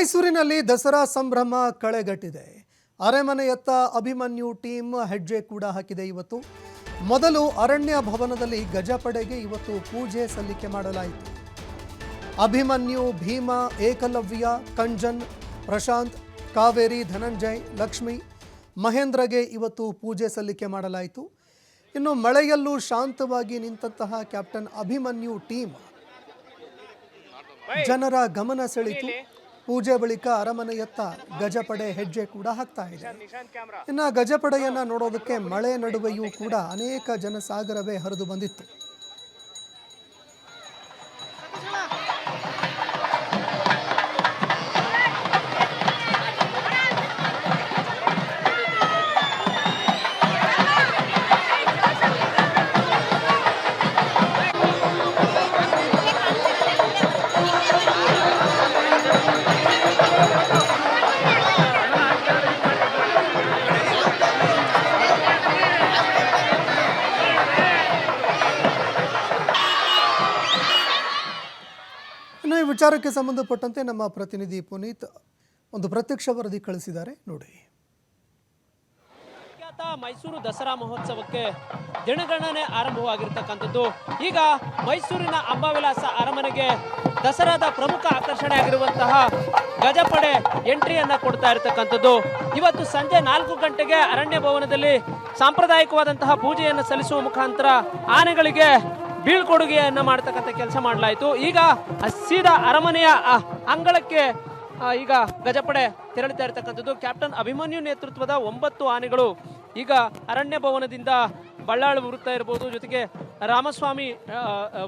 ಮೈಸೂರಿನಲ್ಲಿ ದಸರಾ ಸಂಭ್ರಮ ಕಳೆಗಟ್ಟಿದೆ. ಅರಮನೆಯತ್ತ ಅಭಿಮನ್ಯು ಟೀಮ್ ಹೆಜ್ಜೆ ಕೂಡ ಹಾಕಿದೆ. ಇವತ್ತು ಮೊದಲು ಅರಣ್ಯ ಭವನದಲ್ಲಿ ಗಜಪಡೆಗೆ ಇವತ್ತು ಪೂಜೆ ಸಲ್ಲಿಕೆ ಮಾಡಲಾಯಿತು. ಅಭಿಮನ್ಯು, ಭೀಮ, ಏಕಲವ್ಯ, ಕಂಜನ್, ಪ್ರಶಾಂತ್, ಕಾವೇರಿ, ಧನಂಜಯ್, ಲಕ್ಷ್ಮಿ, ಮಹೇಂದ್ರಗೆ ಇವತ್ತು ಪೂಜೆ ಸಲ್ಲಿಕೆ ಮಾಡಲಾಯಿತು. ಇನ್ನು ಮಳೆಯಲ್ಲೂ ಶಾಂತವಾಗಿ ನಿಂತಹ ಕ್ಯಾಪ್ಟನ್ ಅಭಿಮನ್ಯು ಟೀಮ್ ಜನರ ಗಮನ ಸೆಳೆಯಿತು. ಪೂಜೆ ಬಳಿಕ ಅರಮನೆಯತ್ತ ಗಜಪಡೆ ಹೆಜ್ಜೆ ಕೂಡ ಹಾಕ್ತಾ ಇದೆ. ಇನ್ನು ಗಜಪಡೆಯನ್ನ ನೋಡೋದಕ್ಕೆ ಮಳೆ ನಡುವೆಯೂ ಕೂಡ ಅನೇಕ ಜನಸಾಗರವೇ ಹರಿದು ಬಂದಿತ್ತು. ಈ ವಿಚಾರಕ್ಕೆ ಸಂಬಂಧಪಟ್ಟಂತೆ ನಮ್ಮ ಪ್ರತಿನಿಧಿ ಪುನೀತ್ ಒಂದು ಪ್ರತ್ಯಕ್ಷ ವರದಿ ಕಳಿಸಿದ್ದಾರೆ, ನೋಡಿ. ಮೈಸೂರು ದಸರಾ ಮಹೋತ್ಸವಕ್ಕೆ ದಿನಗಣನೆ ಆರಂಭವಾಗಿರ್ತಕ್ಕಂಥದ್ದು. ಈಗ ಮೈಸೂರಿನ ಅಂಬಾವಿಲಾಸ ಅರಮನೆಗೆ ದಸರಾದ ಪ್ರಮುಖ ಆಕರ್ಷಣೆ ಆಗಿರುವಂತಹ ಗಜಪಡೆ ಎಂಟ್ರಿಯನ್ನ ಕೊಡ್ತಾ ಇರತಕ್ಕಂಥದ್ದು. ಇವತ್ತು ಸಂಜೆ 4 ಗಂಟೆಗೆ ಅರಣ್ಯ ಭವನದಲ್ಲಿ ಸಾಂಪ್ರದಾಯಿಕವಾದಂತಹ ಪೂಜೆಯನ್ನು ಸಲ್ಲಿಸುವ ಮುಖಾಂತರ ಆನೆಗಳಿಗೆ ಬೀಳ್ಕೊಡುಗೆಯನ್ನ ಮಾಡತಕ್ಕಂಥ ಕೆಲಸ ಮಾಡಲಾಯಿತು. ಈಗ ಸೀದಾ ಅರಮನೆಯ ಅಂಗಳಕ್ಕೆ ಈಗ ಗಜಪಡೆ ತೆರಳುತ್ತಾ ಇರತಕ್ಕಂಥದ್ದು. ಕ್ಯಾಪ್ಟನ್ ಅಭಿಮನ್ಯು ನೇತೃತ್ವದ 9 ಆನೆಗಳು ಈಗ ಅರಣ್ಯ ಭವನದಿಂದ ಬಳ್ಳಾಳು ವೃತ್ತ ಇರಬಹುದು, ಜೊತೆಗೆ ರಾಮಸ್ವಾಮಿ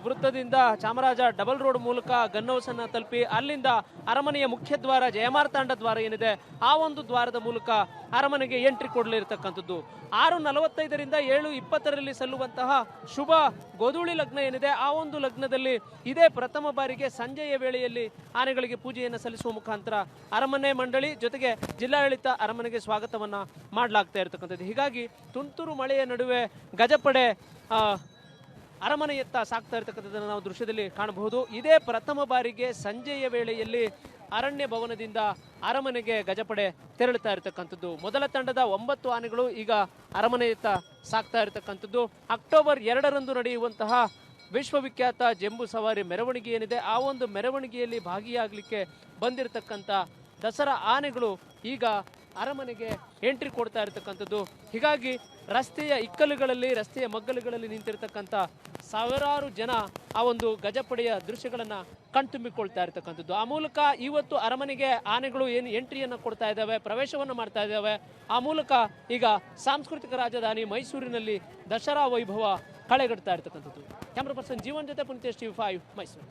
ವೃತ್ತದಿಂದ ಚಾಮರಾಜ ಡಬಲ್ ರೋಡ್ ಮೂಲಕ ಗನ್ ಹೌಸ್ ಅನ್ನ ತಲುಪಿ ಅಲ್ಲಿಂದ ಅರಮನೆಯ ಮುಖ್ಯ ದ್ವಾರ ಜಯಮಾರ್ತಾಂಡ ದ್ವಾರ ಏನಿದೆ ಆ ಒಂದು ದ್ವಾರದ ಮೂಲಕ ಅರಮನೆಗೆ ಎಂಟ್ರಿ ಕೊಡಲಿರ್ತಕ್ಕಂಥದ್ದು. 6:45ರಿಂದ 7:20ರಲ್ಲಿ ಸಲ್ಲುವಂತಹ ಶುಭ ಗೋಧೂಳಿ ಲಗ್ನ ಏನಿದೆ ಆ ಒಂದು ಲಗ್ನದಲ್ಲಿ ಇದೇ ಪ್ರಥಮ ಬಾರಿಗೆ ಸಂಜೆಯ ವೇಳೆಯಲ್ಲಿ ಆನೆಗಳಿಗೆ ಪೂಜೆಯನ್ನು ಸಲ್ಲಿಸುವ ಮುಖಾಂತರ ಅರಮನೆ ಮಂಡಳಿ ಜೊತೆಗೆ ಜಿಲ್ಲಾಡಳಿತ ಅರಮನೆಗೆ ಸ್ವಾಗತವನ್ನ ಮಾಡಲಾಗ್ತಾ ಇರತಕ್ಕಂಥದ್ದು. ಹೀಗಾಗಿ ತುಂತುರು ಮಳೆಯ ನಡುವೆ ಗಜಪಡೆ ಅರಮನೆಯತ್ತ ಸಾಕ್ತಾ ಇರತಕ್ಕಂಥದ್ದನ್ನು ನಾವು ದೃಶ್ಯದಲ್ಲಿ ಕಾಣಬಹುದು. ಇದೇ ಪ್ರಥಮ ಬಾರಿಗೆ ಸಂಜೆಯ ವೇಳೆಯಲ್ಲಿ ಅರಣ್ಯ ಭವನದಿಂದ ಅರಮನೆಗೆ ಗಜಪಡೆ ತೆರಳುತ್ತಾ ಇರತಕ್ಕಂಥದ್ದು. ಮೊದಲ ತಂಡದ 9 ಆನೆಗಳು ಈಗ ಅರಮನೆಯತ್ತ ಸಾಕ್ತಾ ಇರತಕ್ಕಂಥದ್ದು. ಅಕ್ಟೋಬರ್ 2ರಂದು ನಡೆಯುವಂತಹ ವಿಶ್ವವಿಖ್ಯಾತ ಜಂಬೂ ಸವಾರಿ ಮೆರವಣಿಗೆ ಏನಿದೆ ಆ ಒಂದು ಮೆರವಣಿಗೆಯಲ್ಲಿ ಭಾಗಿಯಾಗಲಿಕ್ಕೆ ಬಂದಿರತಕ್ಕಂಥ ದಸರಾ ಆನೆಗಳು ಈಗ ಅರಮನೆಗೆ ಎಂಟ್ರಿ ಕೊಡ್ತಾ ಇರತಕ್ಕಂಥದ್ದು. ಹೀಗಾಗಿ ರಸ್ತೆಯ ಇಕ್ಕಲುಗಳಲ್ಲಿ, ರಸ್ತೆಯ ಮಗ್ಗಲುಗಳಲ್ಲಿ ನಿಂತಿರತಕ್ಕಂಥ ಸಾವಿರಾರು ಜನ ಆ ಒಂದು ಗಜಪಡೆಯ ದೃಶ್ಯಗಳನ್ನ ಕಣ್ತುಂಬಿಕೊಳ್ತಾ ಇರತಕ್ಕಂಥದ್ದು. ಆ ಮೂಲಕ ಇವತ್ತು ಅರಮನೆಗೆ ಆನೆಗಳು ಏನು ಎಂಟ್ರಿಯನ್ನು ಕೊಡ್ತಾ ಇದ್ದಾವೆ, ಪ್ರವೇಶವನ್ನು ಮಾಡ್ತಾ ಇದ್ದಾವೆ. ಆ ಮೂಲಕ ಈಗ ಸಾಂಸ್ಕೃತಿಕ ರಾಜಧಾನಿ ಮೈಸೂರಿನಲ್ಲಿ ದಸರಾ ವೈಭವ ಕಳೆಗಟ್ತಾ ಇರತಕ್ಕಂಥದ್ದು. ಕ್ಯಾಮ್ರಾ ಪರ್ಸನ್ ಜೀವನ್ ಜೊತೆ ಪುನೀತ್, TV5 ಮೈಸೂರು.